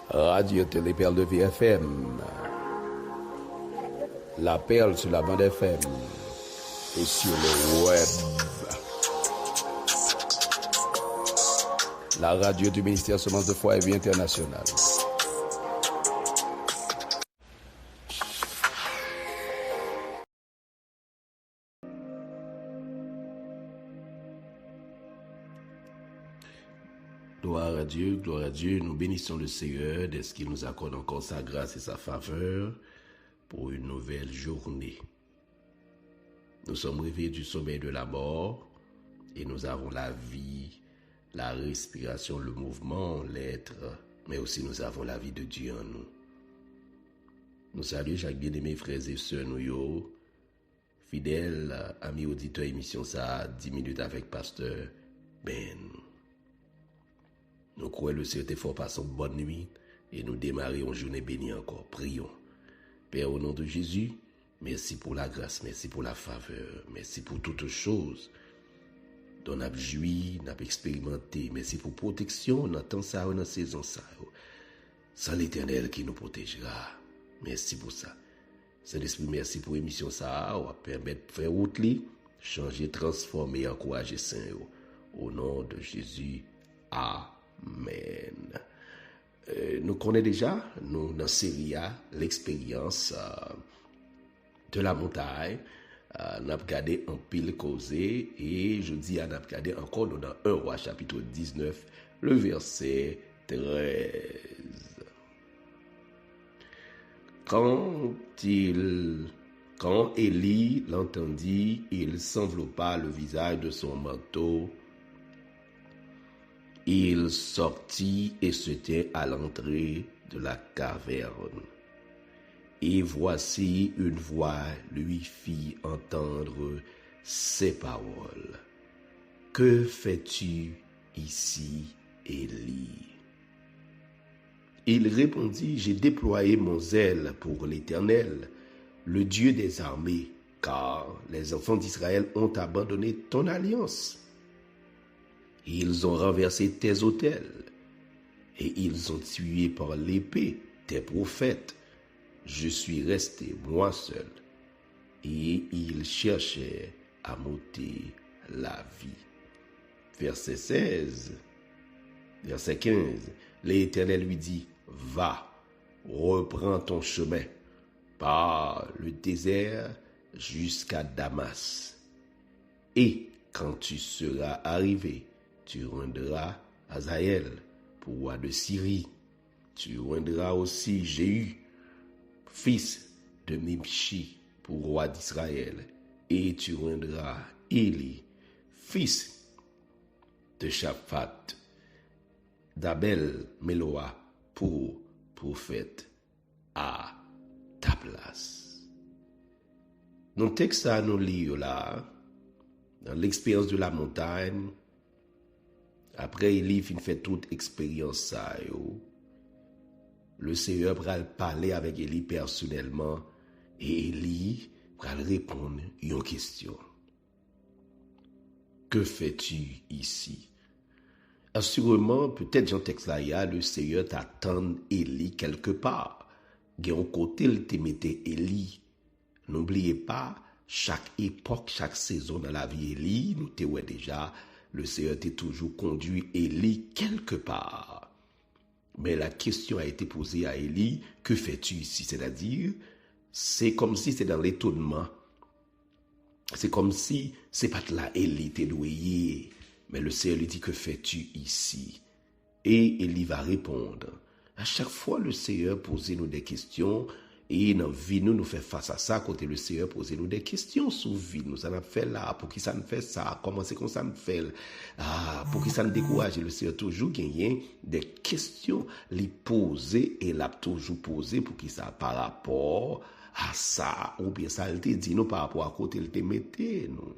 Radio Télé Perle de Vie FM, la Perle sur la bande FM et sur le web. La radio du ministère Semence de Foi et Vie Internationale. Gloire à Dieu, nous bénissons le Seigneur de ce qu'il nous accorde encore sa grâce et sa faveur pour une nouvelle journée. Nous sommes réveillés du sommeil de la mort et nous avons la vie, la respiration, le mouvement, l'être, mais aussi nous avons la vie de Dieu en nous. Nous saluons chaque bien-aimé frères et sœurs, nous, fidèles amis auditeurs, émission ça, 10 minutes avec Pasteur Ben. Nous croyons le Seigneur fort par son bonne nuit et nous démarrons une journée bénie encore. Prions. Père, au nom de Jésus, merci pour la grâce, merci pour la faveur, merci pour toutes choses dont nous avons joui, nous avons expérimenté. Merci pour protection dans temps ça, dans saison ça. C'est l'Éternel qui nous protégera. Merci pour ça. Saint-Esprit, merci pour l'émission ça. On va permettre de faire route, changer, transformer, encourager Saint. Au nom de Jésus. Amen. Nous connaissons déjà, nous, dans série A, l'expérience de la montagne. Nous avons regardé un pile causé et je dis, nous avons regardé encore nous, dans 1 Roi chapitre 19, le verset 13. Quand Élie l'entendit, il s'enveloppa le visage de son manteau. Il sortit et se tint à l'entrée de la caverne. Et voici une voix lui fit entendre ces paroles. Que fais-tu ici, Élie? Il répondit, j'ai déployé mon zèle pour l'Éternel, le Dieu des armées, car les enfants d'Israël ont abandonné ton alliance. Ils ont renversé tes autels, et ils ont tué par l'épée tes prophètes. Je suis resté moi seul, et ils cherchaient à m'ôter la vie. Verset 16, verset 15, l'Éternel lui dit, va, reprends ton chemin par le désert jusqu'à Damas. Et quand tu seras arrivé, tu rendras Hazaël pour roi de Syrie. Tu rendras aussi Jéhu, fils de Nimshi, pour roi d'Israël. Et tu rendras Élie, fils de Shaphat, d'Abel Méloa, pour prophète à ta place. Dans le texte à nous lire là, dans l'expérience de la montagne, après Élie fin fait toute expérience ça, le Seigneur va parler avec Élie personnellement et Élie va répondre à une question. Que fais-tu ici? Assurément, peut-être dans le texte là, le Seigneur t'attend Élie quelque part. De un côté, il te mettait Élie. N'oubliez pas, chaque époque, chaque saison dans la vie Élie, nous te voyons déjà, le Seigneur t'a toujours conduit Élie quelque part. Mais la question a été posée à Élie, que fais-tu ici? C'est-à-dire, c'est comme si c'est dans l'étonnement. C'est comme si c'est pas là Élie t'es doué. Mais le Seigneur lui dit, que fais-tu ici? Et Élie va répondre. À chaque fois, le Seigneur pose nous des questions. Et dans la vie, nous fait face à ça, quand le Seigneur pose nous des questions sur la vie. Nous, ça nous fait là, pour qui ça nous fait ça, comment c'est qu'on ça nous fait, pour qui ça nous décourage. Le Seigneur toujours gagné des questions, les poser et l'a toujours posé pour qui ça, par rapport à ça, ou bien ça, il te dit, nous, par rapport à côté, il te mettait, nous.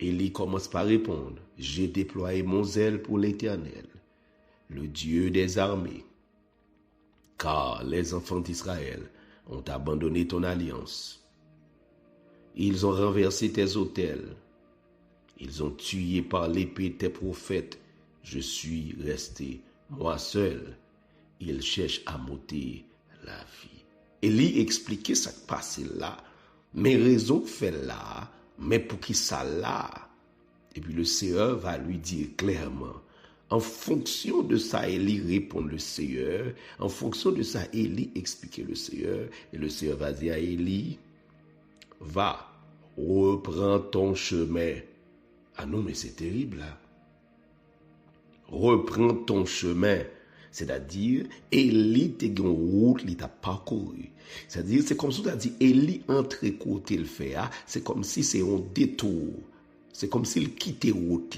Élie commence par répondre, j'ai déployé mon zèle pour l'Éternel, le Dieu des armées. Car les enfants d'Israël ont abandonné ton alliance. Ils ont renversé tes autels. Ils ont tué par l'épée tes prophètes. Je suis resté moi seul, il cherche à monter la vie. Élie expliquait ce qui passait là, mais raison fait là, mais pour qui ça là? Et puis le Seigneur va lui dire clairement, en fonction de ça, Élie répond le Seigneur, en fonction de ça, Élie expliquait le Seigneur, et le Seigneur va dire à Élie, va, reprends ton chemin. Ah non, mais c'est terrible là. Reprends ton chemin. C'est-à-dire, Élie te une route, il t'a parcouru. C'est-à-dire, c'est comme si tu as dit, Élie entre côté le fait, c'est comme si c'est un détour. C'est comme s'il quittait route,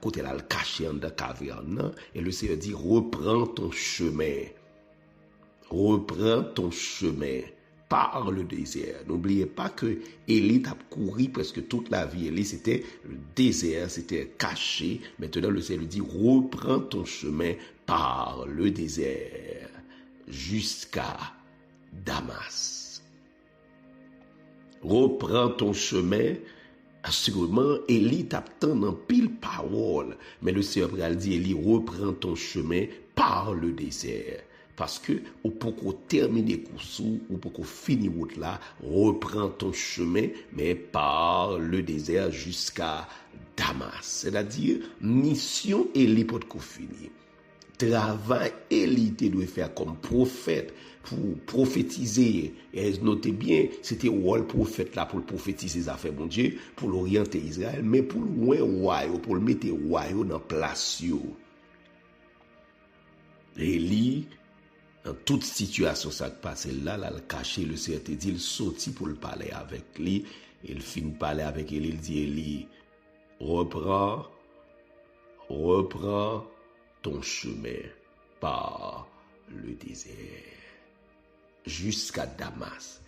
côté là, le caché en de caverne, et le Seigneur dit, reprends ton chemin. Reprends ton chemin par le désert. N'oubliez pas que Élie a couru presque toute la vie. Élie, c'était le désert, c'était caché. Maintenant, le Seigneur lui dit, reprends ton chemin par le désert jusqu'à Damas. Reprends ton chemin. Assurément, Élie t'attend en pile parole. Mais le Seigneur a dit, Élie, reprends ton chemin par le désert. Parce que, ou pour qu'on termine course, ou pour qu'on finisse route là, reprends ton chemin, mais par le désert jusqu'à Damas. C'est-à-dire, mission Élie pour qu'on finisse. Travail Élie doit faire comme prophète pour prophétiser. Et notez bien, c'était le prophète là pour prophétiser les affaires, mon Dieu, pour l'orienter Israël, mais pour le loin royaume, pour le mettre royaume dans place. Élie, dans toute situation, ça passe là, le caché, le Seigneur te dit, il sortit pour le parler avec lui, il finit de parler avec Élie, il dit, Élie, reprends ton chemin par le désert jusqu'à Damas.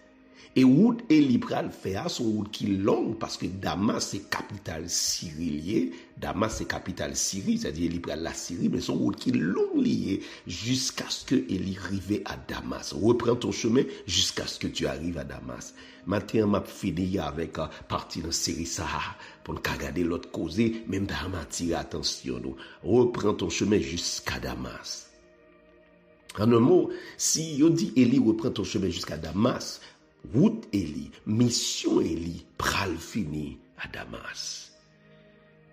Et route Élie pral faire son route qui longue parce que Damas c'est capitale Syrie. Damas c'est capitale Syrie, c'est-à-dire Élie pral la Syrie, mais son route qui longue lié jusqu'à ce que Élie arrive à Damas. Reprends ton chemin jusqu'à ce que tu arrives à Damas. Maintenant m'a fini avec partie dans série ça pour ne regarder l'autre causer, même dans m'attirer attention nous. Reprends ton chemin jusqu'à Damas. En un mot, si yo dit Élie reprend ton chemin jusqu'à Damas, route Élie, mission Élie, pral fini à Damas.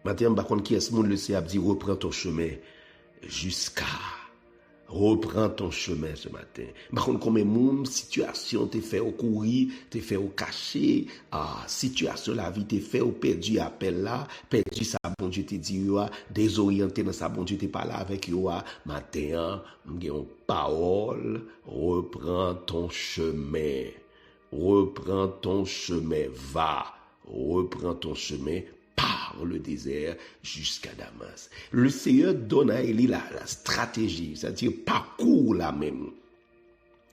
Maintenant, par contre, qui est ce monde le Seigneur dit reprends ton chemin jusqu'à. Reprends ton chemin ce matin. Par contre, comme une situation te fait au courir, te fait au cacher, situation la vie te fait au perdu appel là, perdu sa bon Dieu te dit désorienté dans sa bon Dieu te parle avec yo matin, une parole, reprends ton chemin. Reprends ton chemin, va, reprends ton chemin par le désert jusqu'à Damas. Le Seigneur donne à Élie la stratégie, c'est-à-dire parcours la même.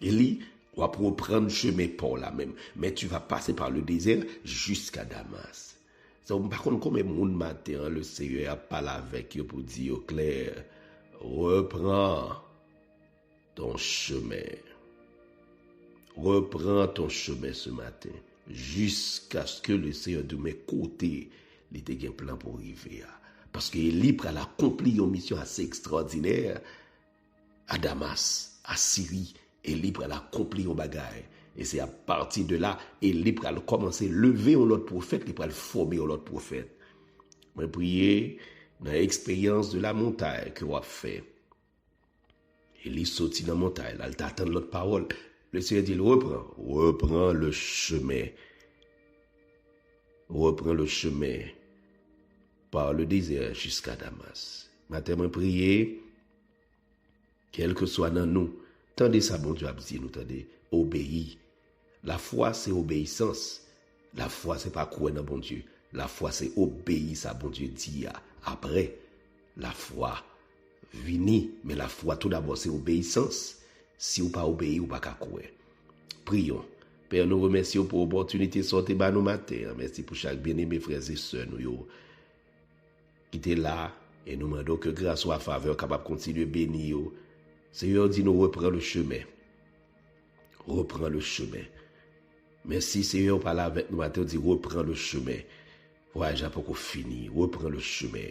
Élie va reprendre le chemin pour la même, mais tu vas passer par le désert jusqu'à Damas. Donc, par contre, comme mon matin, le Seigneur a parlé avec eux pour dire au clair, reprends ton chemin. Reprends ton chemin ce matin jusqu'à ce que le Seigneur de mes côtés il était un plan pour arriver. Parce que Élie a accompli une mission assez extraordinaire à Damas, à Syrie. Élie a accompli une bagaille. Et c'est à partir de là, Élie a commencé à lever un autre prophète, il a former un autre prophète. Je prie dans l'expérience de la montagne que vous avez fait. Élie sortit dans la montagne, là, il t'attend l'autre parole. Le Seigneur dit, reprends le chemin. Reprends le chemin par le désert jusqu'à Damas. Matin, je prie, quel que soit dans nous, tendez ça, bon Dieu, dit nous, tendez, obéis. La foi, c'est obéissance. La foi, c'est pas croire dans bon Dieu. La foi, c'est obéir, ça, bon Dieu dit. Après, la foi, vini, mais la foi, tout d'abord, c'est obéissance. Si vous pas obéir, ou pas croire. Prions. Père, nous remercions pour l'opportunité de sortir nous matin. Merci pour chaque bien-aimé frères et sœurs nous qui étaient là et nous demandons que grâce soit faveur capable de continuer à bénir. Seigneur dit nous reprend le chemin. Reprends le chemin. Merci Seigneur par là avec nous matin dit reprends le chemin. Voyage pour qu'on finisse. Reprends le chemin.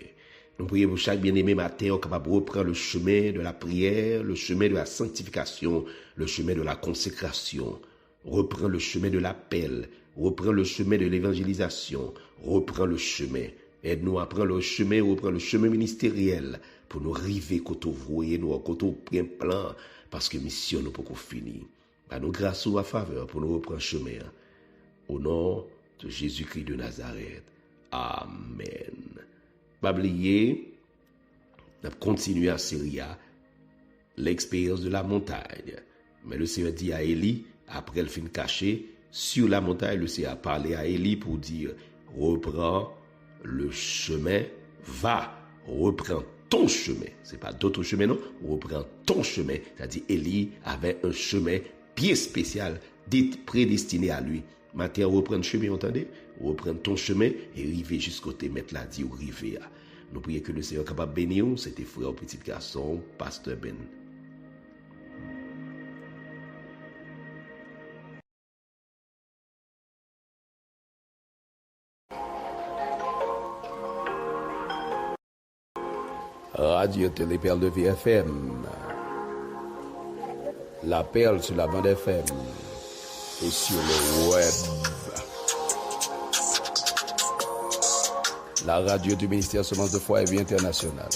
Nous prions pour chaque bien-aimé matin capable de reprendre le chemin de la prière, le chemin de la sanctification, le chemin de la consécration. Reprends le chemin de l'appel, reprends le chemin de l'évangélisation, reprends le chemin. Aide-nous à prendre le chemin, reprendre le chemin ministériel pour nous arriver quand on voit nous, quand on prend plan, parce que mission nous pour qu'on finisse. À nous grâce ou à faveur pour nous reprendre le chemin. Au nom de Jésus-Christ de Nazareth. Amen. Pas oublier, on continue à Syria l'expérience de la montagne. Mais le Seigneur dit à Élie, après le fin caché, sur la montagne, le Seigneur a parlé à Élie pour dire, reprends le chemin, reprends ton chemin. C'est pas d'autres chemins, non, reprends ton chemin. C'est-à-dire, Élie avait un chemin bien spécial, prédestiné à lui. Maintenant, reprends le chemin, entendez? Reprends ton chemin et arriver jusqu'au côté, mettre la dit ou arriver. Nous prions que le Seigneur capable de bénir. C'était frère petit garçon, Pasteur Ben. Radio Télé Perle de VFM. La Perle sur la bande FM. Et sur le web. La radio du ministère Semence de foi et Vie Internationale.